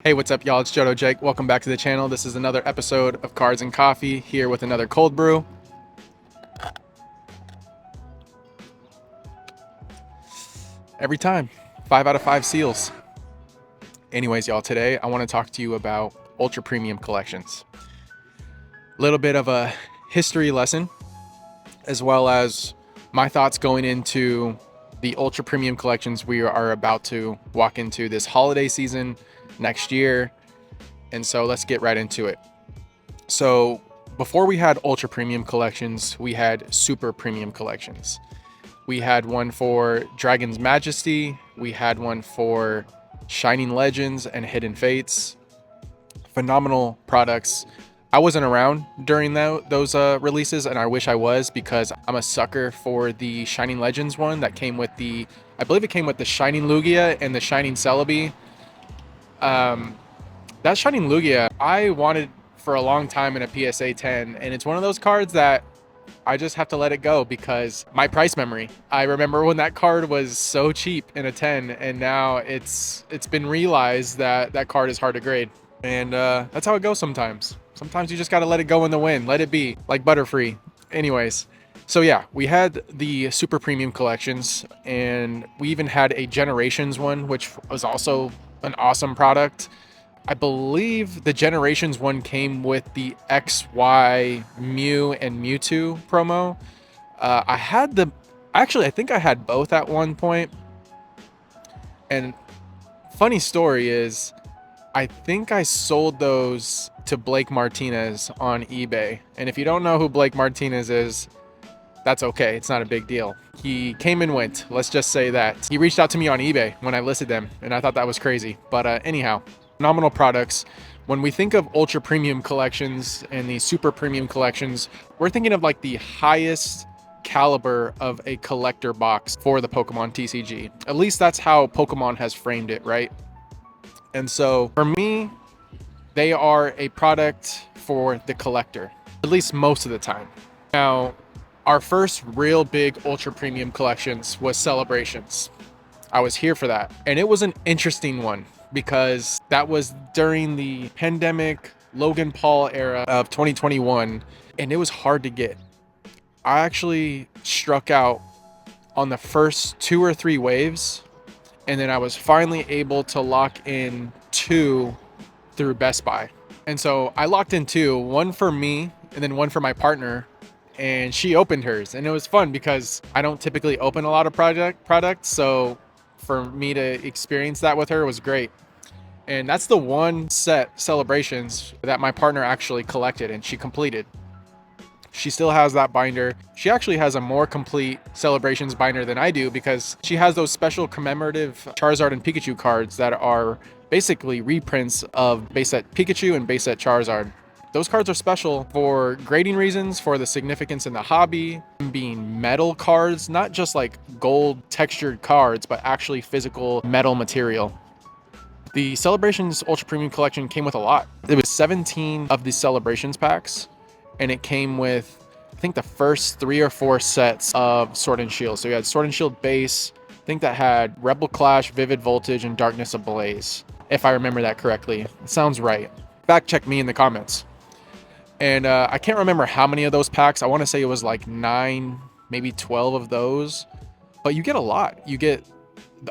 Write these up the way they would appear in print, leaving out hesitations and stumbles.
Hey, what's up, y'all? It's Jodo Jake. Welcome back to the channel. This is another episode of Cards and Coffee, here with another cold brew. Every time, 5 out of 5 seals. Anyways, y'all, today I want to talk to you about ultra premium collections. A little bit of a history lesson, as well as my thoughts going into the ultra premium collections we are about to walk into this holiday season next year. And so let's get right into it. So before we had ultra premium collections, we had super premium collections. We had one for Dragon's Majesty. We had one for Shining Legends and Hidden Fates. Phenomenal products. I wasn't around during those releases, and I wish I was, because I'm a sucker for the Shining Legends one that came with I believe it came with the Shining Lugia and the Shining Celebi. That Shining Lugia, I wanted for a long time in a PSA 10, and it's one of those cards that I just have to let it go because my price memory. I remember when that card was so cheap in a 10, and now it's been realized that that card is hard to grade. And that's how it goes sometimes. Sometimes you just got to let it go in the wind. Let it be, like Butterfree. Anyways, so yeah, we had the super premium collections, and we even had a Generations one, which was also an awesome product. I believe the Generations one came with the XY Mew and Mewtwo promo. I think I had both at one point. And funny story is, I think I sold those to Blake Martinez on eBay. And if you don't know who Blake Martinez is, that's okay. It's not a big deal. He came and went. Let's just say that. He reached out to me on eBay when I listed them, and I thought that was crazy. But anyhow, phenomenal products. When we think of ultra premium collections and the super premium collections, we're thinking of like the highest caliber of a collector box for the Pokemon TCG. At least that's how Pokemon has framed it, right? And so for me, they are a product for the collector, at least most of the time. Now, our first real big ultra premium collections was Celebrations. I was here for that. And it was an interesting one because that was during the pandemic Logan Paul era of 2021, and it was hard to get. I actually struck out on the first 2 or 3 waves, and then I was finally able to lock in 2 through Best Buy. And so I locked in 2, one for me and then one for my partner, and she opened hers. And it was fun because I don't typically open a lot of products, so for me to experience that with her was great. And that's the one set, Celebrations, that my partner actually collected and she completed. She still has that binder. She actually has a more complete Celebrations binder than I do because she has those special commemorative Charizard and Pikachu cards that are basically reprints of base set Pikachu and base set Charizard. Those cards are special for grading reasons, for the significance in the hobby, being metal cards, not just like gold textured cards, but actually physical metal material. The Celebrations Ultra Premium Collection came with a lot. It was 17 of the Celebrations packs, and it came with, I think, the first 3 or 4 sets of Sword and Shield. So you had Sword and Shield base, I think that had Rebel Clash, Vivid Voltage, and Darkness Ablaze, if I remember that correctly. It sounds right. Fact check me in the comments. And I can't remember how many of those packs. I want to say it was like 9, maybe 12 of those. But you get a lot. You get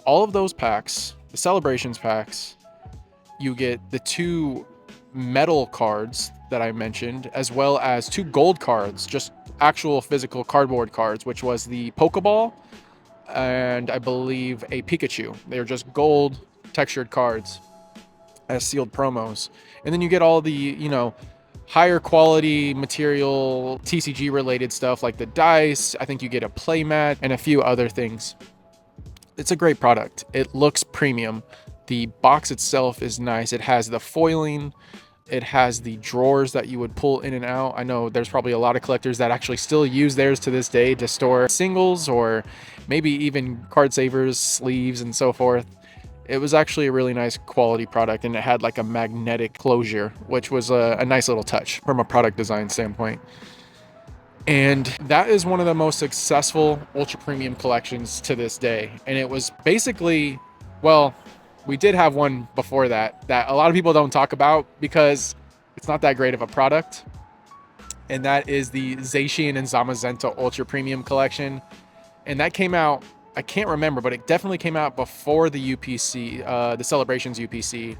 all of those packs, the Celebrations packs. You get the 2 metal cards that I mentioned, as well as 2 gold cards, just actual physical cardboard cards, which was the Pokeball and I believe a Pikachu. They were just gold textured cards as sealed promos. And then you get all the, higher quality material, TCG related stuff like the dice. I think you get a playmat and a few other things. It's a great product. It looks premium. The box itself is nice. It has the foiling. It has the drawers that you would pull in and out. I know there's probably a lot of collectors that actually still use theirs to this day to store singles or maybe even card savers, sleeves, and so forth. It was actually a really nice quality product, and it had like a magnetic closure, which was a nice little touch from a product design standpoint. And that is one of the most successful ultra premium collections to this day. And it was basically, well, we did have one before that a lot of people don't talk about because it's not that great of a product. And that is the Zacian and Zamazenta Ultra Premium Collection. And that came out, I can't remember, but it definitely came out before the UPC, the Celebrations UPC.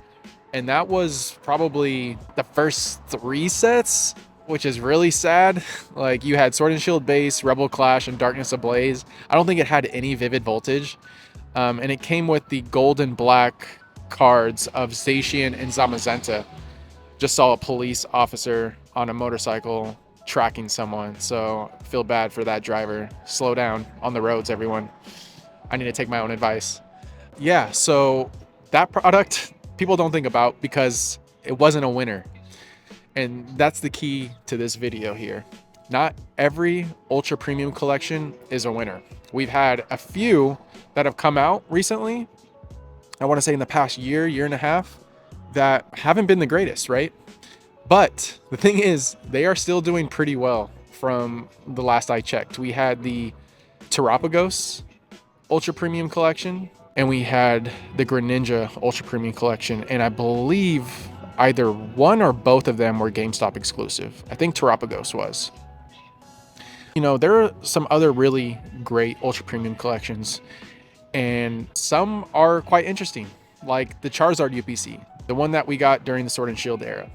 And that was probably the first 3 sets, which is really sad. Like, you had Sword and Shield Base, Rebel Clash, and Darkness Ablaze. I don't think it had any Vivid Voltage. And it came with the gold and black cards of Zacian and Zamazenta. Just saw a police officer on a motorcycle tracking someone, so I feel bad for that driver. Slow down on the roads, everyone. I need to take my own advice. Yeah, so that product people don't think about because it wasn't a winner. And that's the key to this video here. Not every ultra premium collection is a winner. We've had a few that have come out recently, I want to say in the past year and a half, that haven't been the greatest, right? But the thing is, they are still doing pretty well from the last I checked. We had the Terapagos Ultra Premium Collection, and we had the Greninja Ultra Premium Collection, and I believe either one or both of them were GameStop exclusive. I think Terapagos was. You know, there are some other really great Ultra Premium collections, and some are quite interesting, like the Charizard UPC, the one that we got during the Sword and Shield era.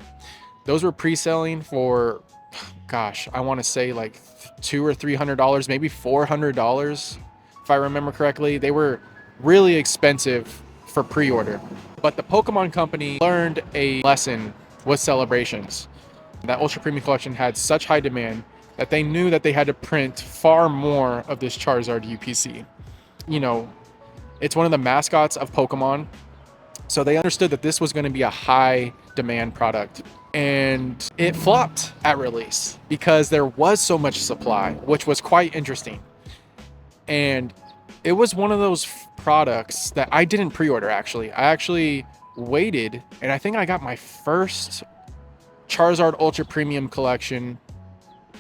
Those were pre-selling for, gosh, I want to say like $200 or $300, maybe $400, if I remember correctly. They were really expensive for pre-order. But the Pokemon Company learned a lesson with Celebrations. That Ultra Premium Collection had such high demand that they knew that they had to print far more of this Charizard UPC. You know, it's one of the mascots of Pokemon, so they understood that this was going to be a high demand product. And it flopped at release because there was so much supply, which was quite interesting. And it was one of those products that I didn't pre-order, actually. I actually waited, and I think I got my first Charizard Ultra Premium Collection,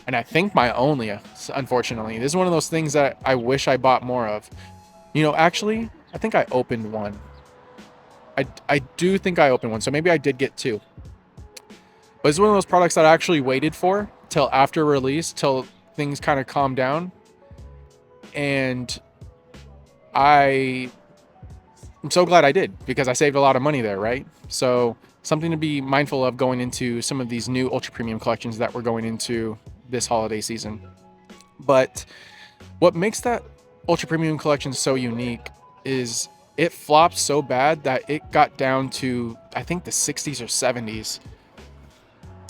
and I think my only, unfortunately. This is one of those things that I wish I bought more of. You know, actually, I think I opened one. I do think I opened one, so maybe I did get 2. But it's one of those products that I actually waited for till after release, till things kind of calmed down. And I'm so glad I did, because I saved a lot of money there, right? So something to be mindful of going into some of these new Ultra Premium collections that we're going into this holiday season. But what makes that Ultra Premium collection so unique is it flopped so bad that it got down to, I think, the 60s or 70s.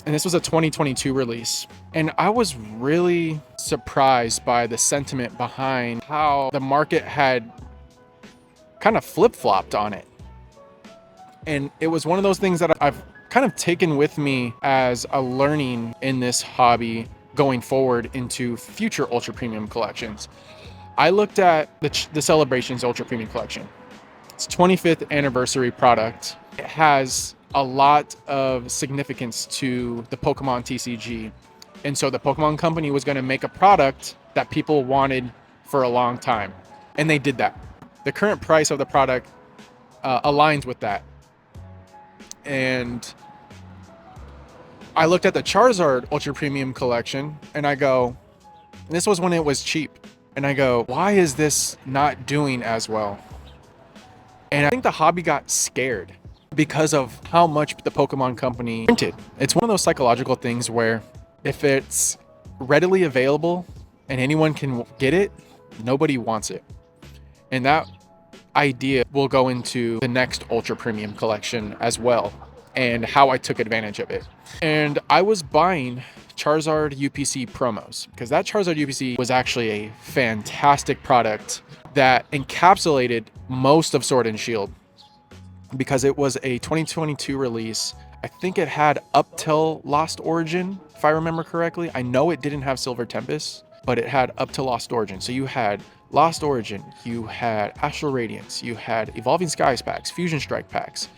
And this was a 2022 release. And I was really surprised by the sentiment behind how the market had kind of flip-flopped on it. And it was one of those things that I've kind of taken with me as a learning in this hobby going forward into future Ultra Premium collections. I looked at the Celebrations Ultra Premium Collection. It's 25th anniversary product. It has a lot of significance to the Pokemon TCG. And so the Pokemon Company was going to make a product that people wanted for a long time. And they did that. The current price of the product aligns with that. And I looked at the Charizard Ultra Premium Collection and I go, this was when it was cheap. And I go, why is this not doing as well? And I think the hobby got scared because of how much the Pokemon Company printed. It's one of those psychological things where if it's readily available and anyone can get it, nobody wants it. And that idea will go into the next Ultra Premium collection as well, and how I took advantage of it. And I was buying Charizard UPC promos because that Charizard UPC was actually a fantastic product that encapsulated most of Sword and Shield, because it was a 2022 release. I think it had up till Lost Origin, if I remember correctly. I know it didn't have Silver Tempest, but it had up to Lost Origin. So you had Lost Origin, you had Astral Radiance, you had Evolving Skies packs, Fusion Strike packs,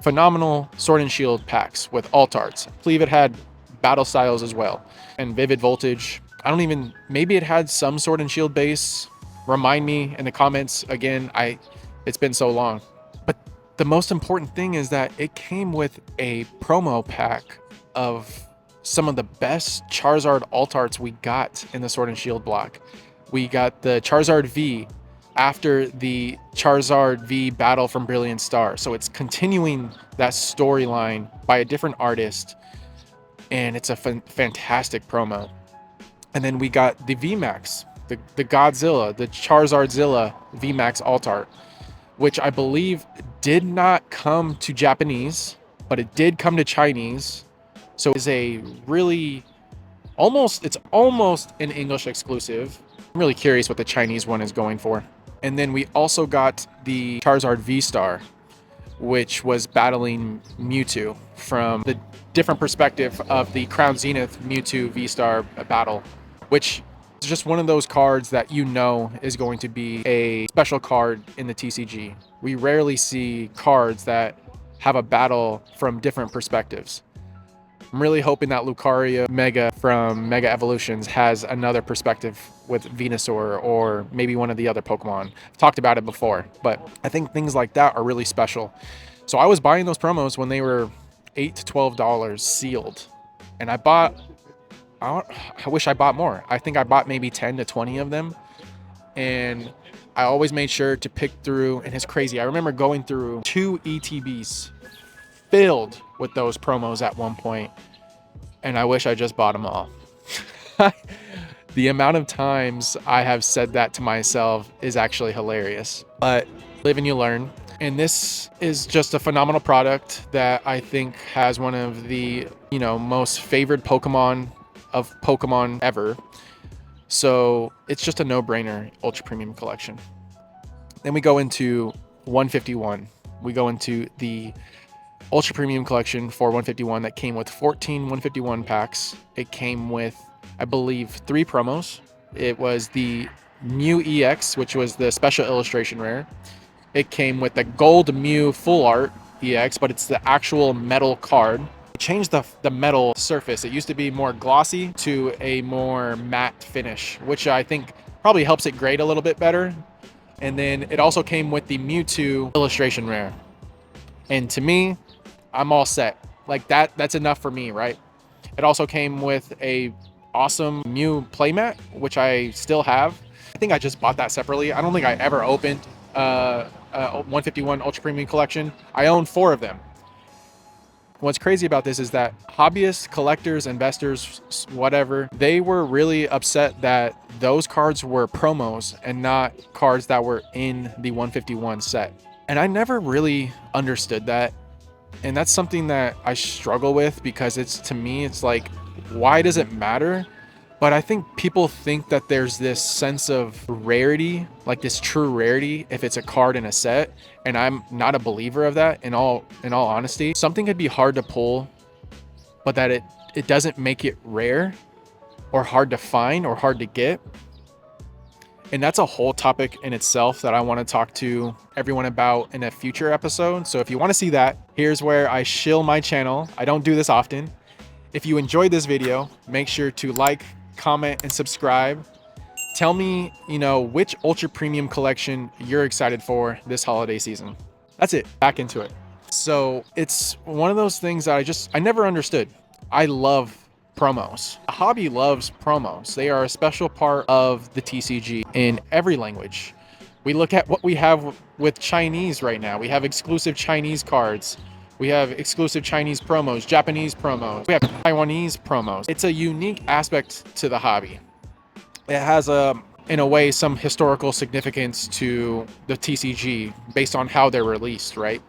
phenomenal Sword and Shield packs with alt arts. I believe it had battle styles as well, and Vivid Voltage. Maybe it had some Sword and Shield base. Remind me in the comments again. It's been so long. But the most important thing is that it came with a promo pack of some of the best Charizard alt arts we got in the Sword and Shield block. We got the Charizard V after the Charizard V battle from Brilliant Star. So it's continuing that storyline by a different artist, and it's a fantastic promo. And then we got the VMAX, the Godzilla, the Charizardzilla VMAX alt art, which I believe did not come to Japanese, but it did come to Chinese. So it's a really it's almost an English exclusive. I'm really curious what the Chinese one is going for. And then we also got the Charizard V-Star, which was battling Mewtwo from the different perspective of the Crown Zenith Mewtwo V-Star battle, which is just one of those cards that you know is going to be a special card in the TCG. We rarely see cards that have a battle from different perspectives. I'm really hoping that Lucario Mega from Mega Evolutions has another perspective with Venusaur or maybe one of the other Pokemon. I've talked about it before, but I think things like that are really special. So I was buying those promos when they were $8 to $12 sealed, and I wish I bought more. I think I bought maybe 10 to 20 of them, and I always made sure to pick through, and it's crazy. I remember going through 2 ETBs filled with those promos at one point, and I wish I just bought them all. The amount of times I have said that to myself is actually hilarious, but live and you learn. And this is just a phenomenal product that I think has one of the, most favored Pokemon of Pokemon ever. So it's just a no-brainer ultra premium collection. Then we go into 151. We go into the ultra premium collection for 151 that came with 14 151 packs. It came with, I believe, 3 promos. It was the Mew EX, which was the special illustration rare. It came with the Gold Mew Full Art EX, but it's the actual metal card. It changed the metal surface. It used to be more glossy to a more matte finish, which I think probably helps it grade a little bit better. And then it also came with the Mewtwo illustration rare. And to me, I'm all set. Like that's enough for me, right? It also came with a awesome Mew playmat, which I still have. I think I just bought that separately. I don't think I ever opened 151 Ultra Premium Collection. I own 4 of them. What's crazy about this is that hobbyists, collectors, investors, whatever, they were really upset that those cards were promos and not cards that were in the 151 set. And I never really understood that. And that's something that I struggle with, because to me, it's like, why does it matter? But I think people think that there's this sense of rarity, like this true rarity, if it's a card in a set. And I'm not a believer of that, in all honesty. Something could be hard to pull, but that it doesn't make it rare or hard to find or hard to get. And that's a whole topic in itself that I want to talk to everyone about in a future episode. So if you want to see that, here's where I shill my channel. I don't do this often. If you enjoyed this video, make sure to like, comment, and subscribe. Tell me, which ultra premium collection you're excited for this holiday season. That's it. Back into it. So it's one of those things that I never understood. I love promos. The hobby loves promos. They are a special part of the TCG in every language. We look at what we have with Chinese right now. We have exclusive Chinese cards. We have exclusive Chinese promos, Japanese promos. We have Taiwanese promos. It's a unique aspect to the hobby. It has in a way, some historical significance to the TCG based on how they're released, right?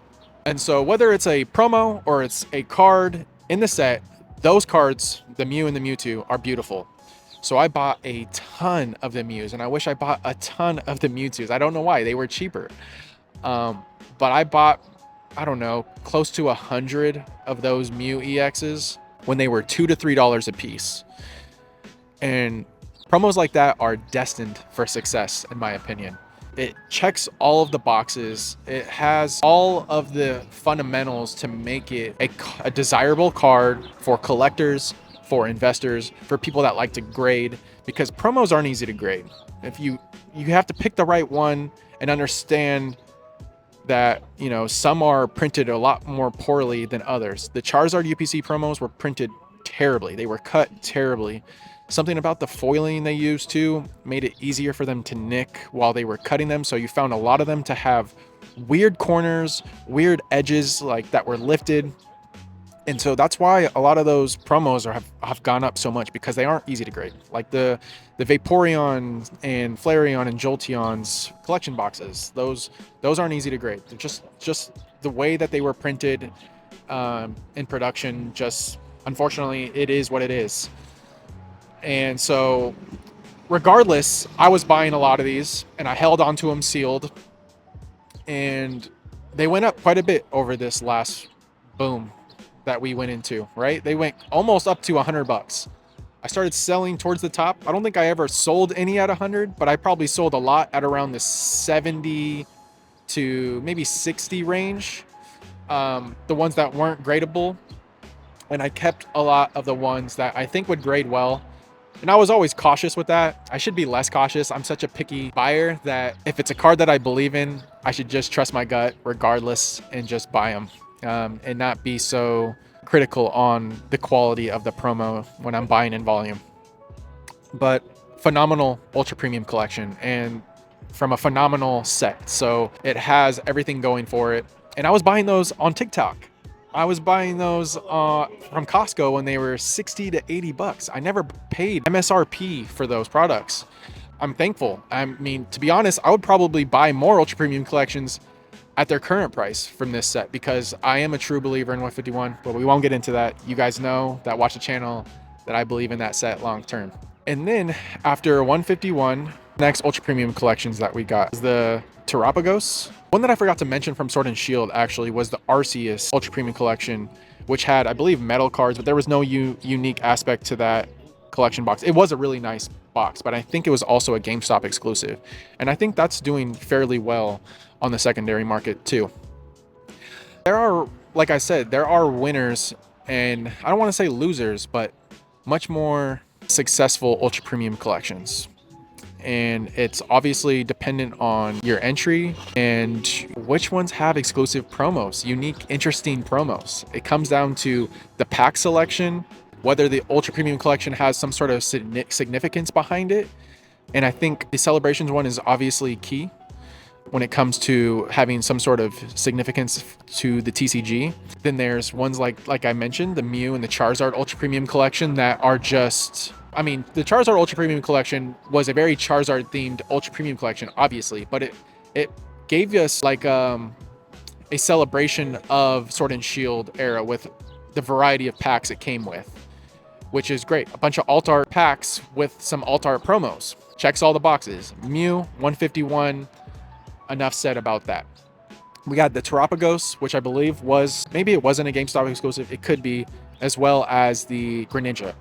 And so whether it's a promo or it's a card in the set, those cards, the Mew and the Mewtwo, are beautiful. So I bought a ton of the Mews, and I wish I bought a ton of the Mewtwo's. I don't know why. They were cheaper. But I bought, I don't know, close to 100 of those Mew EXs when they were $2 to $3 a piece. And promos like that are destined for success, in my opinion. It checks all of the boxes. It has all of the fundamentals to make it a desirable card for collectors, for investors, for people that like to grade, because promos aren't easy to grade. If you have to pick the right one and understand that, you know, some are printed a lot more poorly than others. The Charizard UPC promos were printed terribly. They were cut terribly. Something about the foiling they used too made it easier for them to nick while they were cutting them. So you found a lot of them to have weird corners, weird edges like that were lifted. And so that's why a lot of those promos have gone up so much, because they aren't easy to grade. Like the Vaporeon and Flareon and Jolteon's collection boxes, those aren't easy to grade. They're just the way that they were printed in production. Just unfortunately, it is what it is. And so, regardless, I was buying a lot of these, and I held onto them sealed, and they went up quite a bit over this last boom that we went into, right? They went almost up to $100. I started selling towards the top. I don't think I ever sold any at 100, but I probably sold a lot at around the 70 to maybe 60 range. The ones that weren't gradable. And I kept a lot of the ones that I think would grade well. And I was always cautious with that. I should be less cautious. I'm such a picky buyer that if it's a card that I believe in, I should just trust my gut regardless and just buy them. And not be so critical on the quality of the promo when I'm buying in volume. But phenomenal ultra premium collection, and from a phenomenal set. So it has everything going for it. And I was buying those on TikTok. I was buying those from Costco when they were 60 to 80 bucks. I never paid MSRP for those products. I'm thankful. I mean, to be honest, I would probably buy more ultra premium collections at their current price from this set, because I am a true believer in 151, but we won't get into that. You guys know that watch the channel that I believe in that set long term. And then after 151, next ultra premium collections that we got is the Terapagos. One that I forgot to mention from Sword and Shield actually was the Arceus ultra premium collection, which had, I believe, metal cards, but there was no unique aspect to that collection box. It was a really nice box, but I think it was also a GameStop exclusive. And I think that's doing fairly well on the secondary market too. There are, like I said, there are winners, and I don't want to say losers, but much more successful ultra premium collections. And it's obviously dependent on your entry and which ones have exclusive promos, unique, interesting promos. It comes down to the pack selection, whether the ultra premium collection has some sort of significance behind it. And I think the celebrations one is obviously key when it comes to having some sort of significance to the TCG. Then there's ones like I mentioned, the Mew and the Charizard Ultra Premium Collection that are just, I mean, the Charizard Ultra Premium Collection was a very Charizard themed Ultra Premium Collection, obviously, but it gave us like a celebration of Sword and Shield era with the variety of packs it came with, which is great. A bunch of alt art packs with some alt art promos. Checks all the boxes. Mew, 151, enough said about that. We got the Terapagos, which I believe was, maybe it wasn't a GameStop exclusive, it could be, as well as the Greninja.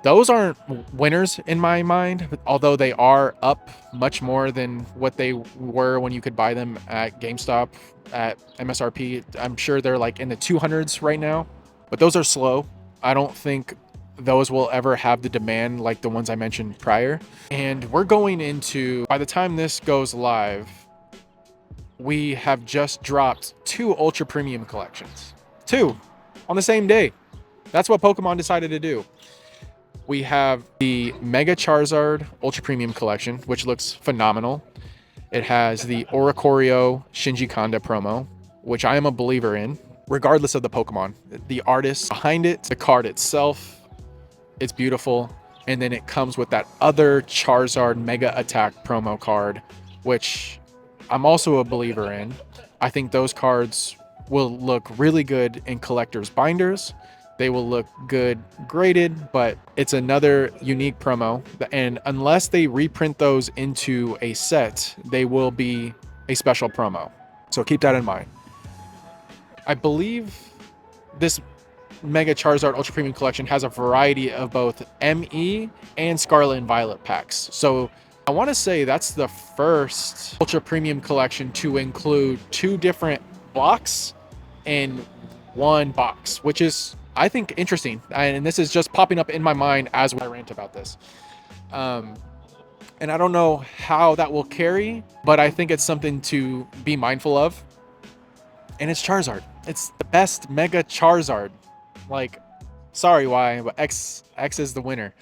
Those aren't winners in my mind, although they are up much more than what they were when you could buy them at GameStop at MSRP. I'm sure they're like in the 200s right now, but those are slow. I don't think those will ever have the demand like the ones I mentioned prior. And we're going into, by the time this goes live, we have just dropped 2 ultra premium collections. 2 on the same day. That's what Pokemon decided to do. We have the Mega Charizard Ultra Premium Collection, which looks phenomenal. It has the Oricorio Shinji Kanda promo, which I am a believer in, regardless of the Pokemon. The artist behind it, the card itself, it's beautiful. And then it comes with that other Charizard Mega Attack promo card, which I'm also a believer in. I think those cards will look really good in collector's binders. They will look good graded, but it's another unique promo. And unless they reprint those into a set, they will be a special promo. So keep that in mind. I believe this Mega Charizard Ultra Premium Collection has a variety of both ME and Scarlet and Violet packs. So I want to say that's the first Ultra Premium Collection to include 2 different blocks in one box, which is, I think, interesting. And this is just popping up in my mind as I rant about this. And I don't know how that will carry, but I think it's something to be mindful of. and it's Charizard. It's the best Mega Charizard. Like, sorry why, but X is the winner.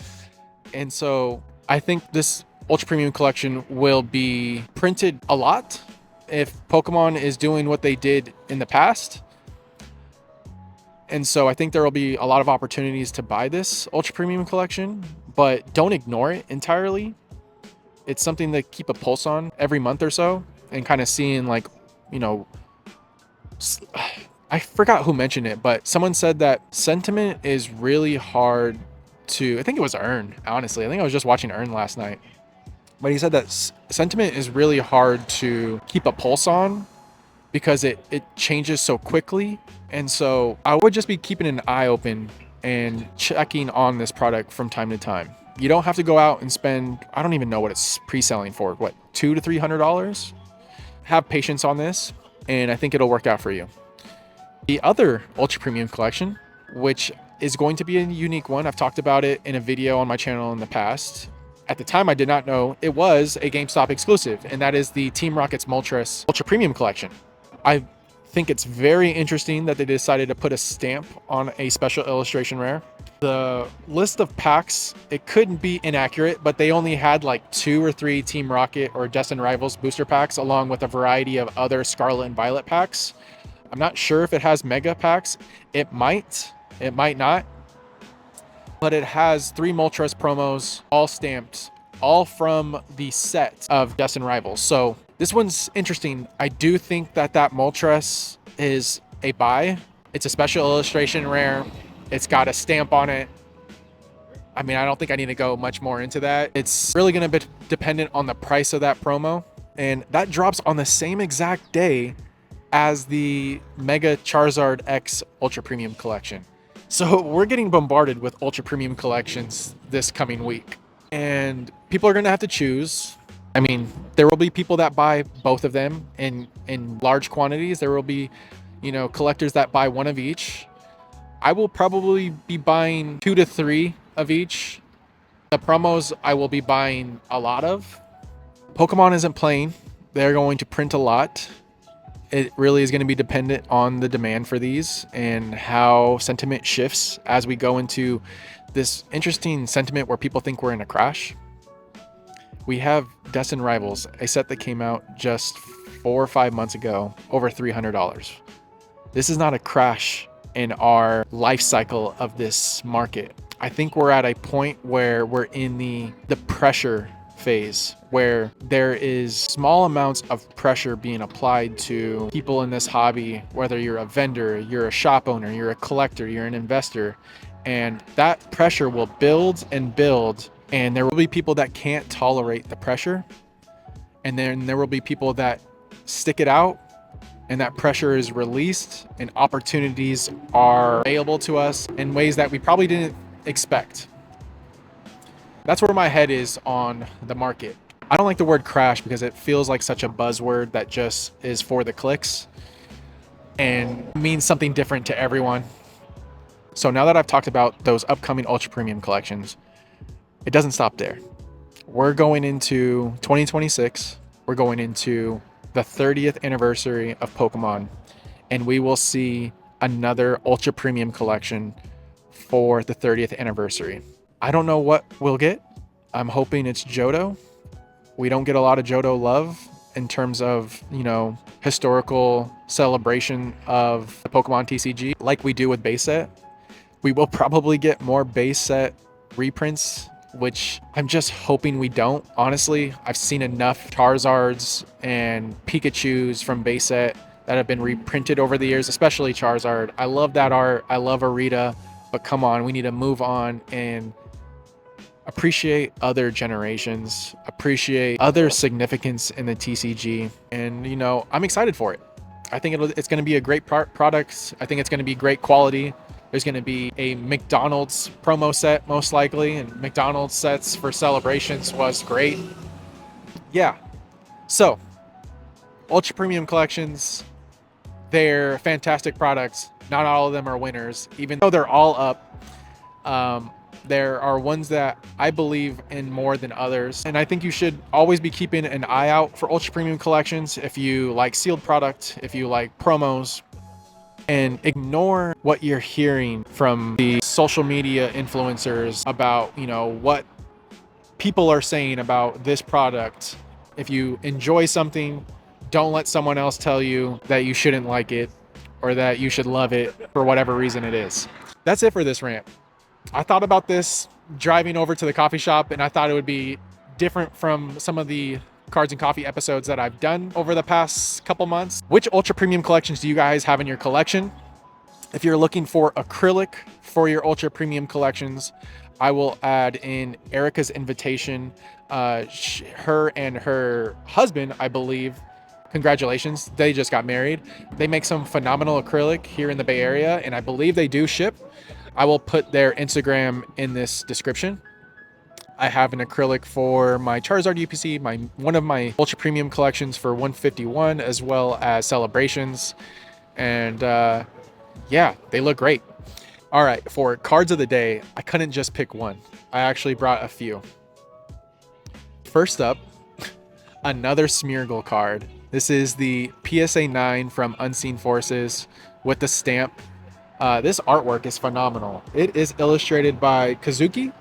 And so I think this Ultra Premium collection will be printed a lot if Pokemon is doing what they did in the past. And so I think there will be a lot of opportunities to buy this Ultra Premium collection, but don't ignore it entirely. It's something to keep a pulse on every month or so and kind of seeing, like, you know, I forgot who mentioned it, but someone said that sentiment is really hard to, I think it was Earn, honestly. I think I was just watching Earn last night. But he said that sentiment is really hard to keep a pulse on because it changes so quickly. And so I would just be keeping an eye open and checking on this product from time to time. You don't have to go out and spend, I don't even know what it's pre-selling for, what, $200 to $300? Have patience on this, and I think it'll work out for you. The other Ultra Premium collection, which is going to be a unique one, I've talked about it in a video on my channel in the past. At the time, I did not know it was a GameStop exclusive, and that is the Team Rocket's Moltres Ultra Premium collection. I think it's very interesting that they decided to put a stamp on a special illustration rare. The list of packs, it couldn't be inaccurate, but they only had like 2 or 3 Team Rocket or Destined Rivals booster packs, along with a variety of other Scarlet and Violet packs. I'm not sure if it has mega packs. It might not. But it has 3 Moltres promos, all stamped, all from the set of Destined Rivals. So this one's interesting. I do think that Moltres is a buy. It's a special illustration rare. It's got a stamp on it. I mean, I don't think I need to go much more into that. It's really going to be dependent on the price of that promo. And that drops on the same exact day as the Mega Charizard X Ultra Premium collection. So we're getting bombarded with Ultra Premium collections this coming week. And people are going to have to choose. I mean, there will be people that buy both of them in large quantities. There will be, you know, collectors that buy one of each. I will probably be buying 2 to 3 of each. The promos I will be buying a lot of. Pokemon isn't playing. They're going to print a lot. It really is going to be dependent on the demand for these and how sentiment shifts as we go into this interesting sentiment where people think we're in a crash. We have Destined Rivals, a set that came out just 4 or 5 months ago, over $300. This is not a crash in our life cycle of this market. I think we're at a point where we're in the pressure phase, where there is small amounts of pressure being applied to people in this hobby, whether you're a vendor, you're a shop owner, you're a collector, you're an investor, and that pressure will build and build, and there will be people that can't tolerate the pressure, and then there will be people that stick it out, and that pressure is released and opportunities are available to us in ways that we probably didn't expect. That's where my head is on the market. I don't like the word crash because it feels like such a buzzword that just is for the clicks and means something different to everyone. So now that I've talked about those upcoming Ultra Premium collections, it doesn't stop there. We're going into 2026. We're going into the 30th anniversary of Pokemon, and we will see another Ultra Premium collection for the 30th anniversary. I don't know what we'll get. I'm hoping it's Johto. We don't get a lot of Johto love in terms of, you know, historical celebration of the Pokemon TCG like we do with base set. We will probably get more base set reprints, which I'm just hoping we don't. Honestly, I've seen enough Charizards and Pikachus from base set that have been reprinted over the years, especially Charizard. I love that art. I love Arita, but come on, we need to move on and appreciate other generations, appreciate other significance in the TCG. And, you know, I'm excited for it. I think it's going to be a great product. I think it's going to be great quality. There's going to be a McDonald's promo set, most likely, and McDonald's sets for celebrations was great. Yeah. So, Ultra Premium collections, they're fantastic products. Not all of them are winners, even though they're all up. There are ones that I believe in more than others. And I think you should always be keeping an eye out for Ultra Premium collections. If you like sealed product, if you like promos, and ignore what you're hearing from the social media influencers about, what people are saying about this product. If you enjoy something, don't let someone else tell you that you shouldn't like it or that you should love it for whatever reason it is. That's it for this rant. I thought about this driving over to the coffee shop, and I thought it would be different from some of the Cards and Coffee episodes that I've done over the past couple months. Which ultra premium collections do you guys have in your collection? If you're looking for acrylic for your ultra premium collections, I will add in Erica's invitation. Her and her husband, I believe, congratulations, they just got married. They make some phenomenal acrylic here in the Bay Area, and I believe they do ship. I will put their Instagram in this description. I have an acrylic for my Charizard UPC, one of my ultra premium collections for 151, as well as celebrations. And yeah, they look great. All right, for cards of the day, I couldn't just pick one. I actually brought a few. First up, another Smeargle card. This is the PSA 9 from Unseen Forces with the stamp. This artwork is phenomenal. It is illustrated by Kazuki.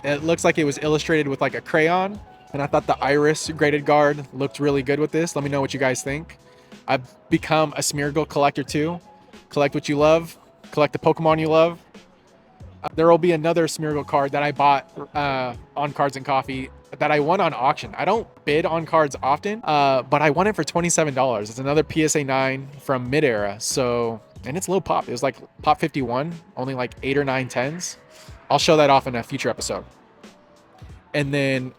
It looks like it was illustrated with like a crayon, and I thought the Iris graded guard looked really good with this. Let me know what you guys think. I've become a Smeargle collector too. Collect what you love. Collect the Pokemon you love. There will be another Smeargle card that I bought on Cards and Coffee that I won on auction. I don't bid on cards often, but I won it for $27. It's another PSA 9 from Mid-Era. So, and it's low pop. It was like pop 51, only like 8 or 9 10s. I'll show that off in a future episode. And then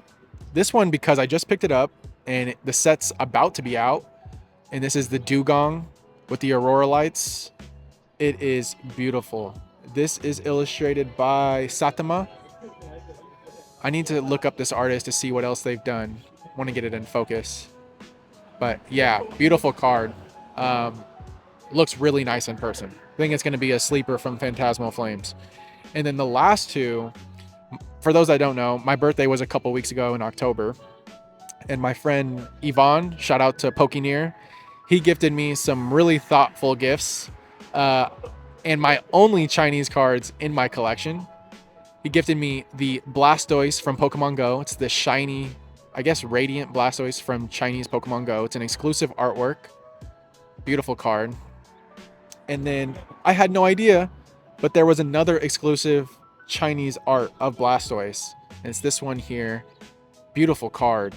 this one, because I just picked it up and the set's about to be out, and this is the Dugong with the Aurora lights. It is beautiful. This is illustrated by Satama. I need to look up this artist to see what else they've done. I want to get it in focus. But yeah, beautiful card. Looks really nice in person. I think it's going to be a sleeper from Phantasmal Flames. And then the last two, for those that don't know, my birthday was a couple weeks ago in October. And my friend Yvonne, shout out to Pokeneer, he gifted me some really thoughtful gifts. And my only Chinese cards in my collection. He gifted me the Blastoise from Pokemon Go. It's the shiny, I guess, radiant Blastoise from Chinese Pokemon Go. It's an exclusive artwork. Beautiful card. And then I had no idea, but there was another exclusive Chinese art of Blastoise. And it's this one here. Beautiful card.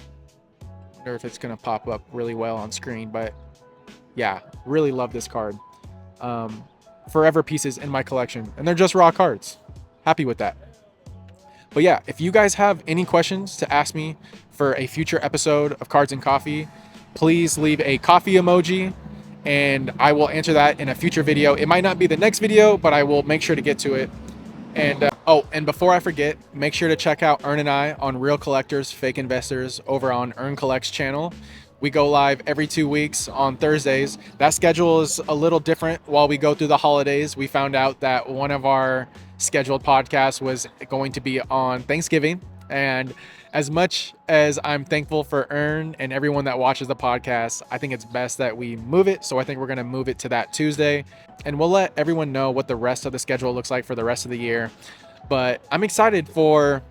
I wonder if it's going to pop up really well on screen, but yeah, really love this card. Forever pieces in my collection, and they're just raw cards. Happy with that. But yeah, if you guys have any questions to ask me for a future episode of Cards and Coffee, please leave a coffee emoji and I will answer that in a future video. It might not be the next video, but I will make sure to get to it. And and before I forget, make sure to check out Ern and I on Real Collectors, Fake Investors over on Ern Collects channel. We go live every 2 weeks on Thursdays. That schedule is a little different while we go through the holidays. We found out that one of our scheduled podcasts was going to be on Thanksgiving. And as much as I'm thankful for Ern and everyone that watches the podcast, I think it's best that we move it. So I think we're going to move it to that Tuesday. And we'll let everyone know what the rest of the schedule looks like for the rest of the year. But I'm excited for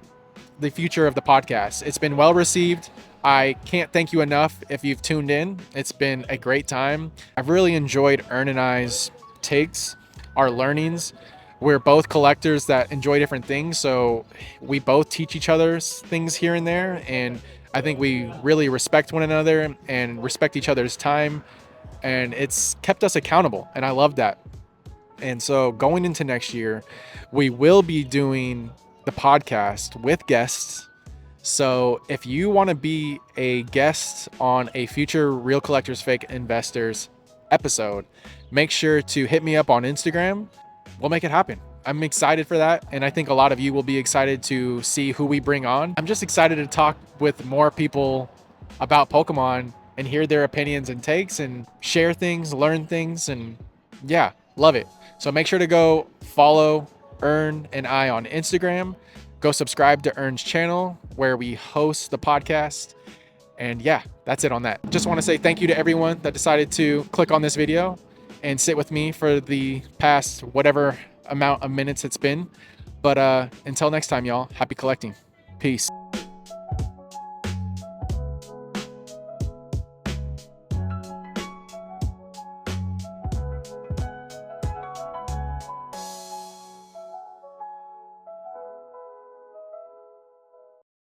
the future of the podcast. It's been well received. I can't thank you enough if you've tuned in. It's been a great time. I've really enjoyed Ern and I's takes, our learnings. We're both collectors that enjoy different things, so we both teach each other's things here and there, and I think we really respect one another and respect each other's time, and it's kept us accountable, and I love that. And so going into next year, we will be doing the podcast with guests. So if you want to be a guest on a future Real Collectors Fake Investors episode, make sure to hit me up on Instagram. We'll make it happen. I'm excited for that. And I think a lot of you will be excited to see who we bring on. I'm just excited to talk with more people about Pokemon and hear their opinions and takes and share things, learn things. And yeah, love it. So make sure to go follow Ern and I on Instagram. Go subscribe to Ern's channel where we host the podcast. And yeah, that's it on that. Just want to say thank you to everyone that decided to click on this video. and sit with me for the past whatever amount of minutes it's been. But until next time, y'all, happy collecting. Peace.